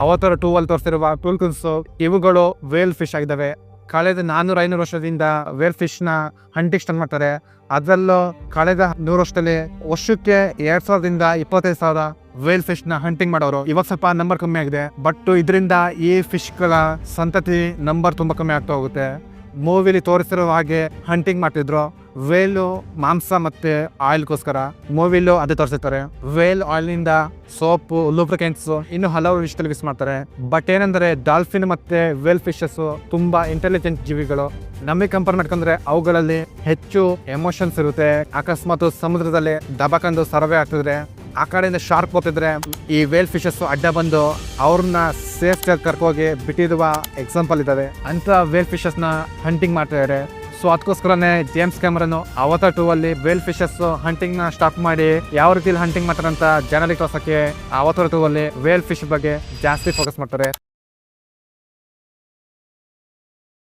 ಅವತಾರ 2 ಅಲ್ಲಿ ತೋರಿಸಿರುವ ಟೂಲ್ಕನ್ಸ್ ಇವುಗಳು ವೇಲ್ ಫಿಶ್ ಆಗಿದ್ದಾವೆ. ಕಳೆದ 400-500 ವರ್ಷದಿಂದ ವೇಲ್ ಫಿಶ್ ನ ಹಂಟಿಂಗ್ ಸ್ಟಾರ್ಟ್ ಮಾಡ್ತಾರೆ. ಅದರಲ್ಲೂ ಕಳೆದ 100 ವರ್ಷದಲ್ಲಿ ವರ್ಷಕ್ಕೆ 2,000ದಿಂದ 25,000 ವೇಲ್ ಫಿಶ್ ನ ಹಂಟಿಂಗ್ ಮಾಡೋರು. ಇವಾಗ ಸ್ವಲ್ಪ ನಂಬರ್ ಕಮ್ಮಿ ಆಗಿದೆ, ಬಟ್ ಇದರಿಂದ ಈ ಫಿಶ್ ಗಳ ಸಂತತಿ ನಂಬರ್ ತುಂಬಾ ಕಮ್ಮಿ ಆಗ್ತಾ ಹೋಗುತ್ತೆ. ಮೂವಿಲಿ ತೋರಿಸಿರೋ ಹಾಗೆ ಹಂಟಿಂಗ್ ಮಾಡ್ತಿದ್ರು. ವೇಲು ಮಾಂಸ ಮತ್ತೆ ಆಯಿಲ್ಗೋಸ್ಕರ ಮೂವಿಲು ಅದೇ ತೋರಿಸಿರ್ತಾರೆ. ವೇಲ್ ಆಯಿಲ್ ನಿಂದ ಸೋಪ್, ಲೂಬ್ರಿಕೆಂಟ್ಸ್, ಇನ್ನು ಹಲವು ವಿಷಯದಲ್ಲಿ ಯೂಸ್ ಮಾಡ್ತಾರೆ. ಬಟ್ ಏನಂದ್ರೆ ಡಾಲ್ಫಿನ್ ಮತ್ತೆ ವೇಲ್ ಫಿಶಸ್ ತುಂಬಾ ಇಂಟೆಲಿಜೆಂಟ್ ಜೀವಿಗಳು. ನಮಗೆ ಕಂಪೇರ್ ಮಾಡ್ಕೊಂಡ್ರೆ ಅವುಗಳಲ್ಲಿ ಹೆಚ್ಚು ಎಮೋಷನ್ಸ್ ಇರುತ್ತೆ. ಅಕಸ್ಮಾತ್ ಸಮುದ್ರದಲ್ಲಿ ದಬಕಂದು ಸರ್ವೆ ಆಗ್ತಿದ್ರೆ, ಆ ಕಡೆಯಿಂದ ಶಾರ್ಕ್ ಹೋಗ್ತಿದ್ರೆ ಈ ವೇಲ್ ಫಿಶಸ್ ಅಡ್ಡ ಬಂದು ಅವ್ರನ್ನ ಸೇಫ್ ಕರ್ಕೋಗಿ ಬಿಟ್ಟಿರುವ ಎಕ್ಸಾಂಪಲ್ ಇದಾವೆ. ಅಂತ ವೇಲ್ ಫಿಶಸ್ ನ ಹಂಟಿಂಗ್ ಮಾಡ್ತಾ ಇದ್ದಾರೆ. ಸೊ ಅದಕ್ಕೋಸ್ಕರನೇ ಜೇಮ್ಸ್ ಕ್ಯಾಮರನ್ ಅವತಾರ್ 2 ಅಲ್ಲಿ ವೇಲ್ ಫಿಶಸ್ ಹಂಟಿಂಗ್ ನ ಸ್ಟಾಪ್ ಮಾಡಿ ಯಾವ ರೀತಿ ಹಂಟಿಂಗ್ ಮಾಡ್ತಾರಂತ ಜನರಿಗೆ ತೋರ್ಸಕ್ಕೆ ಅವತಾರ್ 2 ಅಲ್ಲಿ ವೇಲ್ ಫಿಶ್ ಬಗ್ಗೆ ಜಾಸ್ತಿ ಫೋಕಸ್ ಮಾಡ್ತಾರೆ.